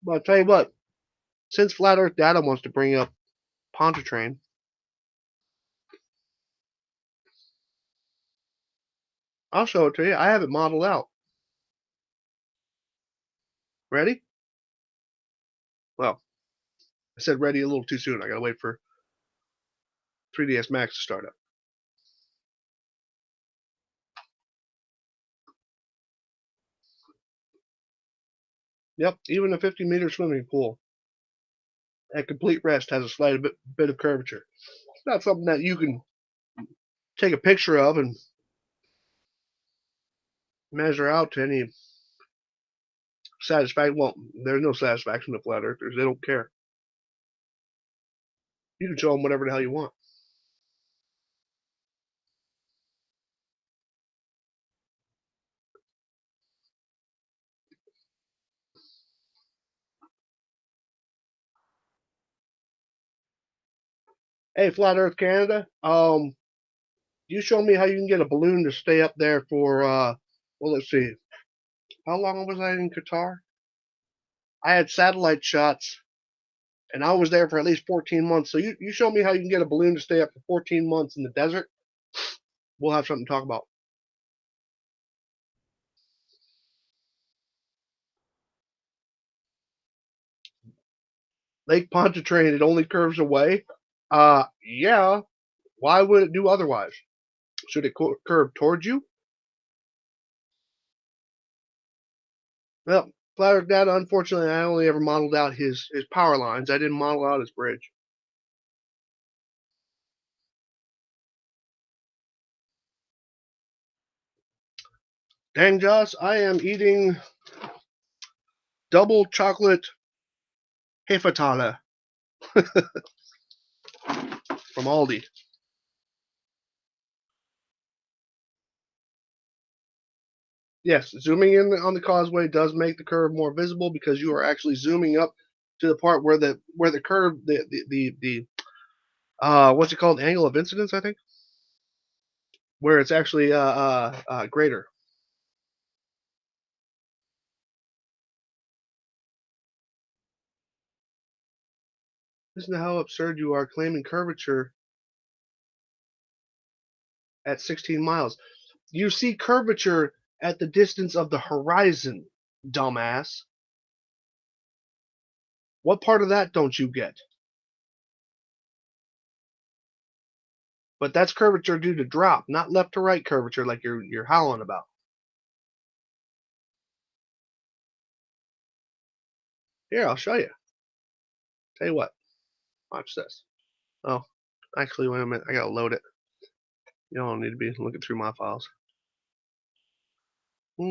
But I'll tell you what, since Flat Earth Data wants to bring up Pontchartrain, I'll show it to you. I have it modeled out. Ready? Well, I said ready a little too soon. I gotta wait for 3ds Max to start up. Yep, even a 50-meter swimming pool at complete rest has a slight bit of curvature. It's not something that you can take a picture of and measure out to any satisfaction. Well, there's no satisfaction to flat earthers. They don't care. You can show them whatever the hell you want. Hey, Flat Earth Canada, you show me how you can get a balloon to stay up there for well, let's see, how long was I in Qatar? I had satellite shots and I was there for at least 14 months. So you show me how you can get a balloon to stay up for 14 months in the desert. We'll have something to talk about. Lake Pontchartrain, it only curves away. Yeah. Why would it do otherwise? Should it curve towards you? Well, Flat Earth Data, unfortunately, I only ever modeled out his power lines. I didn't model out his bridge. Dang, Joss, I am eating double chocolate Hefetale from Aldi. Yes, zooming in on the causeway does make the curve more visible because you are actually zooming up to the part where the curve the what's it called, angle of incidence, I think, where it's actually greater. Listen to how absurd you are claiming curvature at 16 miles. You see curvature at the distance of the horizon, dumbass. What part of that don't you get? But that's curvature due to drop, not left to right curvature like you're howling about. Here, I'll show you. Tell you what. Watch this. Oh, actually, wait a minute. I gotta load it. You don't need to be looking through my files. Which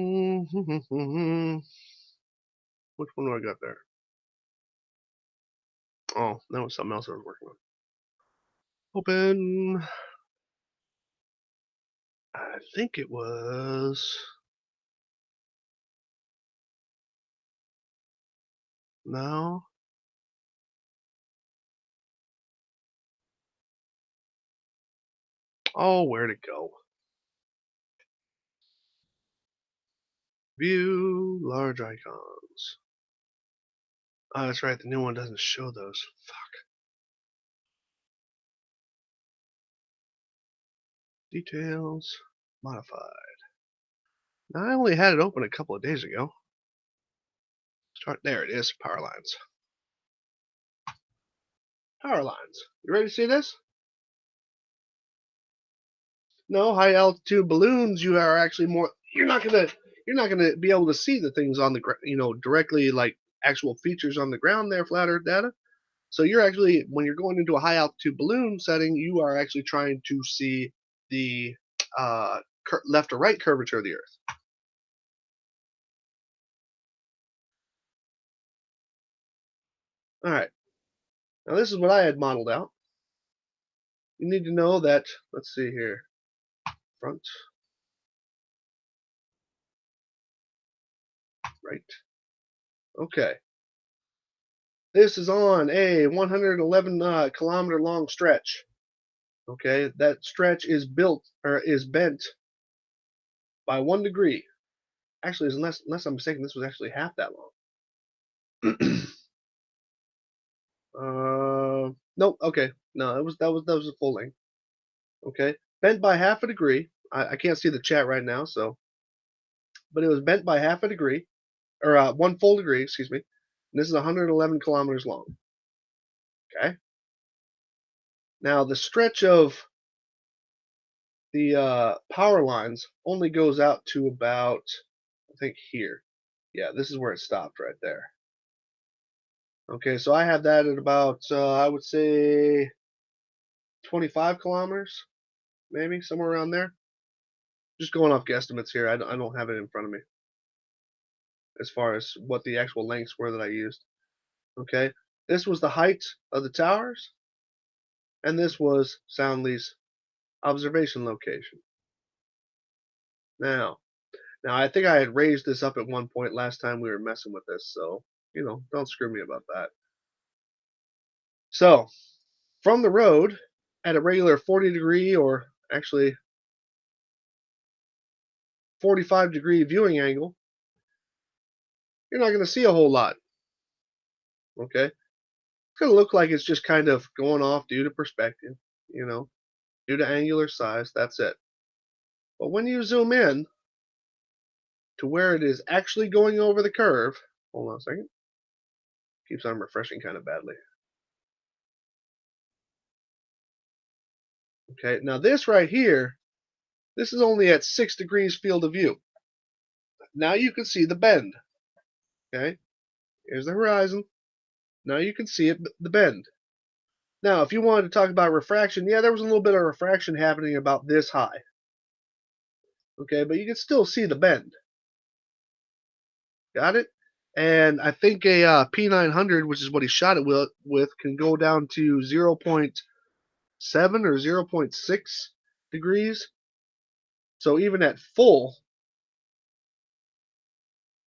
one do I got there? Oh, that was something else I was working on. Open. I think it was. No. Oh, where'd it go? View large icons. Oh, that's right. The new one doesn't show those. Fuck. Details. Modified. Now, I only had it open a couple of days ago. Start. There it is. Power lines. Power lines. You ready to see this? No, high altitude balloons. You are actually more. You're not gonna be able to see the things on the directly like actual features on the ground there, flat Earth data. So you're actually, when you're going into a high altitude balloon setting, you are actually trying to see the left or right curvature of the Earth. All right. Now this is what I had modeled out. You need to know that. Let's see here. Front, right. Okay. This is on a 111 kilometer long stretch. Okay, that stretch is bent by 1 degree. Actually, unless I'm mistaken, this was actually half that long. Nope. Okay, no, that was a full length. Okay, bent by half a degree. I can't see the chat right now, so, but it was bent by half a degree, or 1 full degree, excuse me. And this is 111 kilometers long. Okay. Now the stretch of the power lines only goes out to about, I think, here. Yeah, this is where it stopped right there. Okay, so I have that at about, I would say 25 kilometers, maybe somewhere around there. Just going off guesstimates here. I don't have it in front of me as far as what the actual lengths were that I used. Okay, this was the height of the towers, and this was Soundly's observation location. Now, I think I had raised this up at one point last time we were messing with this, so don't screw me about that. So, from the road at a regular 40-degree, or actually 45-degree viewing angle, you're not going to see a whole lot. Okay, it's going to look like it's just kind of going off due to perspective, due to angular size. That's it. But when you zoom in to where it is actually going over the curve, hold on a second. Keeps on refreshing kind of badly. Okay, now this right here, this is only at 6 degrees field of view. Now you can see the bend. Okay, here's the horizon. Now you can see it, the bend. Now, if you wanted to talk about refraction, yeah, there was a little bit of refraction happening about this high. Okay, but you can still see the bend. Got it? And I think a P900, which is what he shot it with, can go down to 0.7 or 0.6 degrees. So even at full,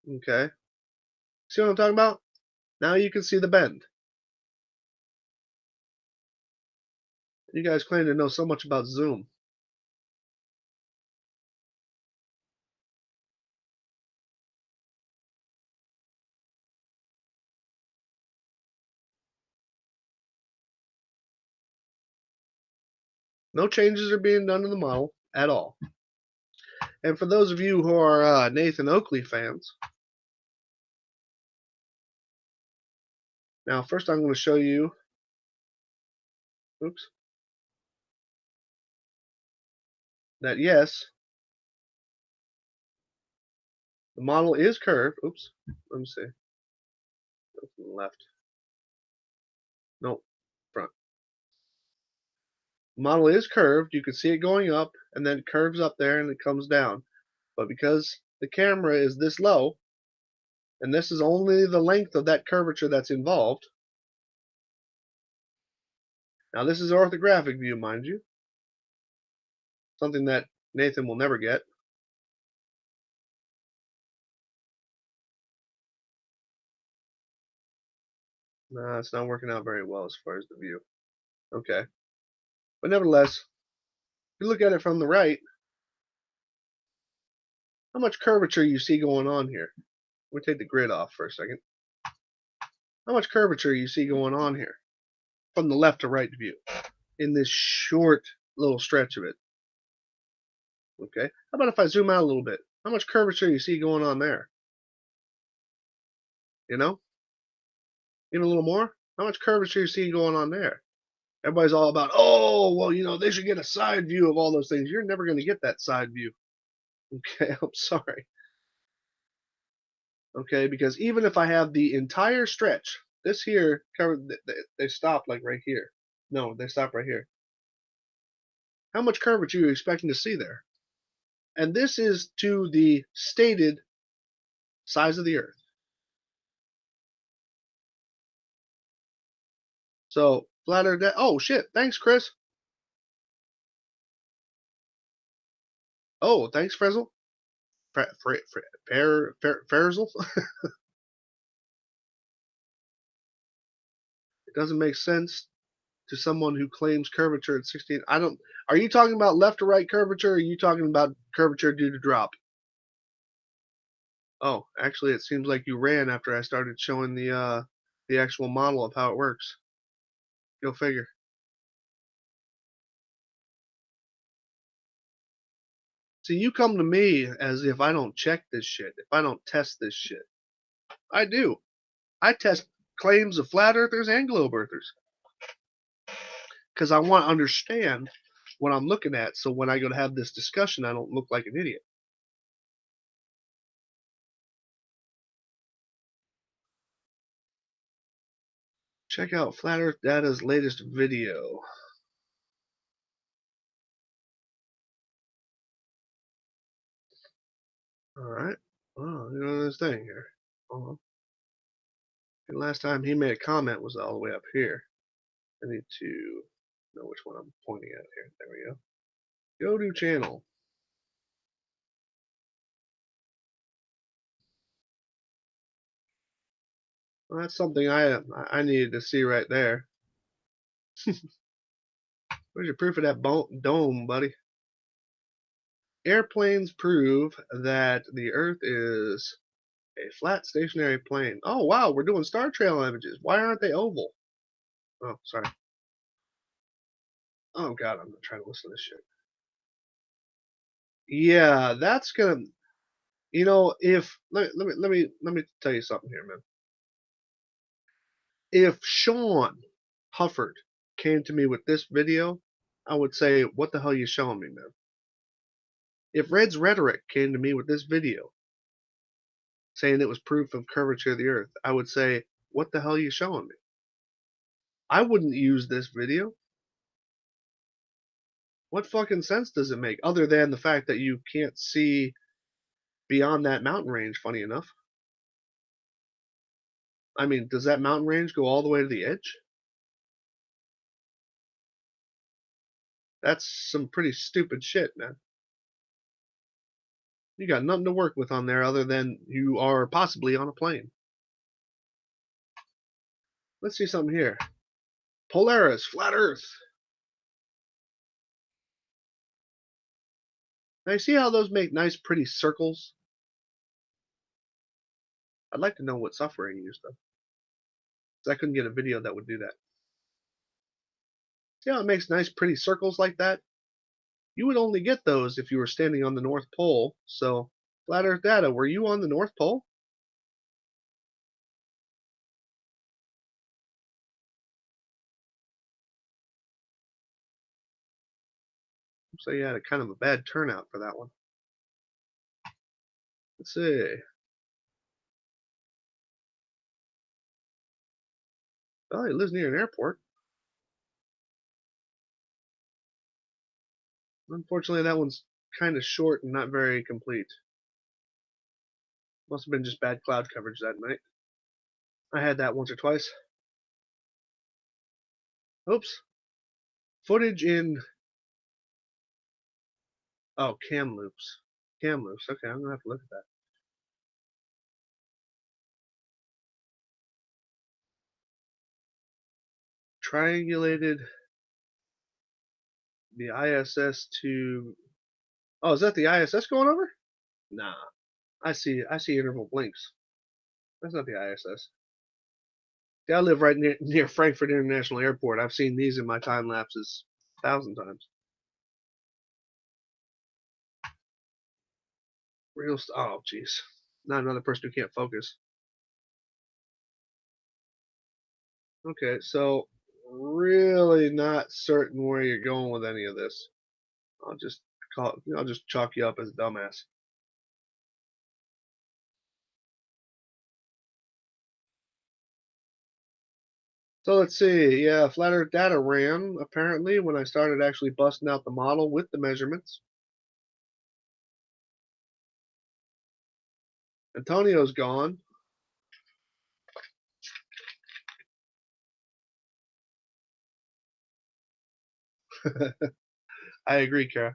okay, see what I'm talking about? Now you can see the bend. You guys claim to know so much about zoom. No changes are being done to the model. at all. And for those of you who are Nathan Oakley fans, now first I'm going to show you, oops, that yes, the model is curved. Oops, let me see. Go from the left. Nope, front. The model is curved. You can see it going up, and then it curves up there, and it comes down. But because the camera is this low, and this is only the length of that curvature that's involved. Now this is orthographic view, mind you. Something that Nathan will never get. Nah, it's not working out very well as far as the view. Okay. But nevertheless, if you look at it from the right, how much curvature you see going on here. We'll take the grid off for a second. How much curvature you see going on here from the left to right view in this short little stretch of it. Okay. How about if I zoom out a little bit? How much curvature you see going on there? You know? Even a little more? How much curvature you see going on there? Everybody's all about, oh, well, you know, they should get a side view of all those things. You're never going to get that side view. Okay, I'm sorry. Okay, because even if I have the entire stretch, this here covered, they stop like right here. No, they stop right here. How much curvature are you expecting to see there? And this is to the stated size of the Earth. So flat Earth. Oh shit! Thanks, Chris. Oh, thanks, Frizzle. Ferrizel. It doesn't make sense to someone who claims curvature at 16. I don't. Are you talking about left to right curvature? Or are you talking about curvature due to drop? Oh, actually, it seems like you ran after I started showing the actual model of how it works. Go figure. See, you come to me as if I don't check this shit, if I don't test this shit. I do. I test claims of flat earthers and globe earthers because I want to understand what I'm looking at, so when I go to have this discussion, I don't look like an idiot. Check out Flat Earth Data's latest video. Alright. Oh, you know this thing here. And last time he made a comment was all the way up here. I need to know which one I'm pointing at here. There we go. Go to channel. Well, that's something I needed to see right there. Where's your proof of that dome, buddy? Airplanes prove that the Earth is a flat stationary plane. Oh wow, we're doing star trail images. Why aren't they oval? Oh, sorry. Oh god, I'm not trying to listen to this shit. Yeah, that's gonna. You know, if let me tell you something here, man. If Sean Hufford came to me with this video, I would say, "What the hell are you showing me, man?" If Red's Rhetoric came to me with this video, saying it was proof of curvature of the Earth, I would say, "What the hell are you showing me?" I wouldn't use this video. What fucking sense does it make, other than the fact that you can't see beyond that mountain range? Funny enough. I mean, does that mountain range go all the way to the edge? That's some pretty stupid shit, man. You got nothing to work with on there other than you are possibly on a plane. Let's see something here. Polaris, flat Earth. Now you see how those make nice, pretty circles? I'd like to know what software you use, though. Because I couldn't get a video that would do that. See how it makes nice, pretty circles like that? You would only get those if you were standing on the North Pole. So, Flat Earth Data, were you on the North Pole? So you had a kind of a bad turnout for that one. Let's see. Oh, he lives near an airport. Unfortunately, that one's kind of short and not very complete. Must have been just bad cloud coverage that night. I had that once or twice. Oops. Footage in. Oh, cam loops. Cam loops. Okay, I'm gonna have to look at that. Triangulated the ISS to. Oh, is that the ISS going over? Nah. I see interval blinks. That's not the ISS. Yeah, I live right near Frankfurt International Airport. I've seen these in my time lapses 1,000 times. Oh, jeez. Not another person who can't focus. Okay, so really not certain where you're going with any of this. I'll just I'll just chalk you up as a dumbass. So let's see. Yeah, Flat Earth Data ran apparently when I started actually busting out the model with the measurements. Antonio's gone. I agree, Kara.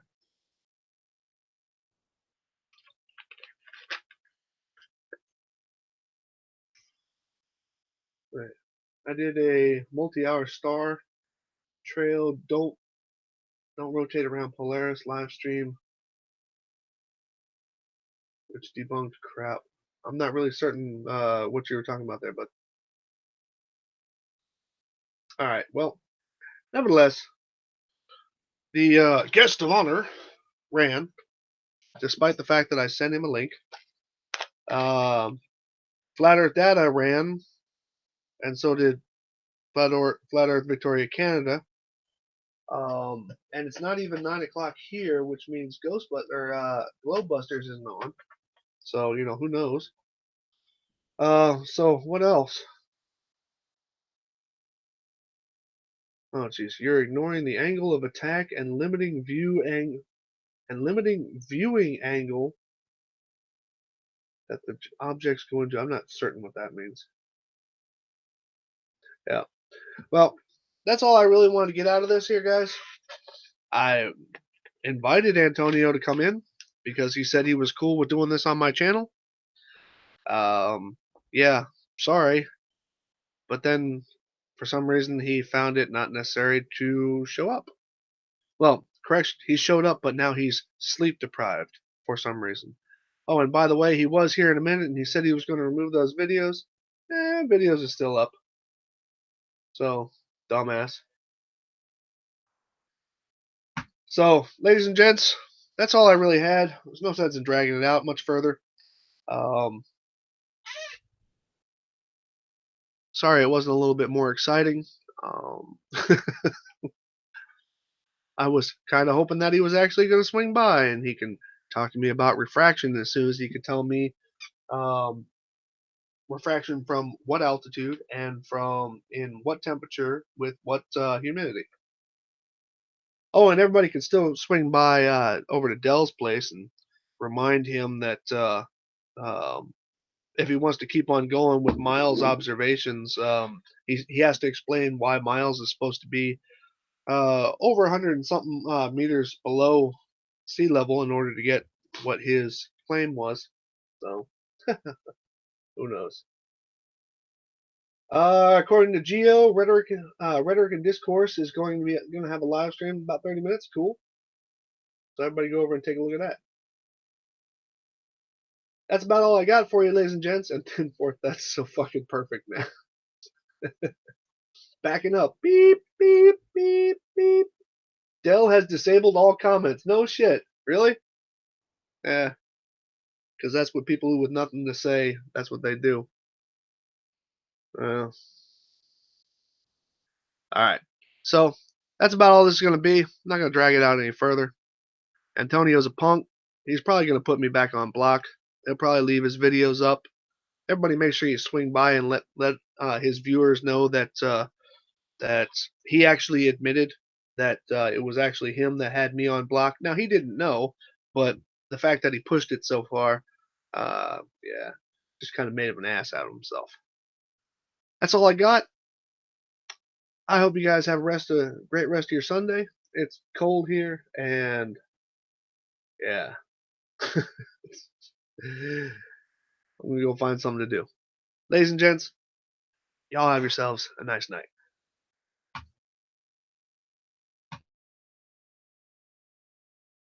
Right. I did a multi-hour star trail. Don't rotate around Polaris live stream, which debunked crap. I'm not really certain what you were talking about there, but all right. Well, nevertheless, the guest of honor ran, despite the fact that I sent him a link. Um, Flat Earth Data ran, and so did Flat Earth Victoria Canada. And it's not even 9 o'clock here, which means Globebusters isn't on. So who knows. So what else? Oh jeez, you're ignoring the angle of attack and limiting viewing angle that the objects go into. I'm not certain what that means. Yeah. Well, that's all I really wanted to get out of this here, guys. I invited Antonio to come in because he said he was cool with doing this on my channel. Yeah, sorry. But then for some reason he found it not necessary to show up. Well, correction, he showed up, but now he's sleep deprived for some reason. Oh, and by the way, he was here in a minute and he said he was going to remove those videos. Videos are still up. So, dumbass. So, ladies and gents, that's all I really had. There's no sense in dragging it out much further. Sorry it wasn't a little bit more exciting. Um, I was kind of hoping that he was actually going to swing by and he can talk to me about refraction as soon as he could tell me um, refraction from what altitude and from in what temperature with what humidity. Oh, and everybody can still swing by over to Dell's place and remind him that um, if he wants to keep on going with Miles' observations, he has to explain why Miles is supposed to be over 100 and something meters below sea level in order to get what his claim was. So who knows? According to Geo, rhetoric and discourse is going to have a live stream in about 30 minutes. Cool. So everybody go over and take a look at that. That's about all I got for you, ladies and gents. And 10-4, that's so fucking perfect, man. Backing up. Beep, beep, beep, beep. Dell has disabled all comments. No shit. Really? Yeah, because that's what people with nothing to say, that's what they do. All right. So that's about all this is going to be. I'm not going to drag it out any further. Antonio's a punk. He's probably going to put me back on block. He'll probably leave his videos up. Everybody, make sure you swing by and let his viewers know that that he actually admitted that it was actually him that had me on block. Now he didn't know, but the fact that he pushed it so far, yeah, just kind of made him an ass out of himself. That's all I got. I hope you guys have a great rest of your Sunday. It's cold here, and yeah, I'm gonna go find something to do. Ladies and gents, y'all have yourselves a nice night.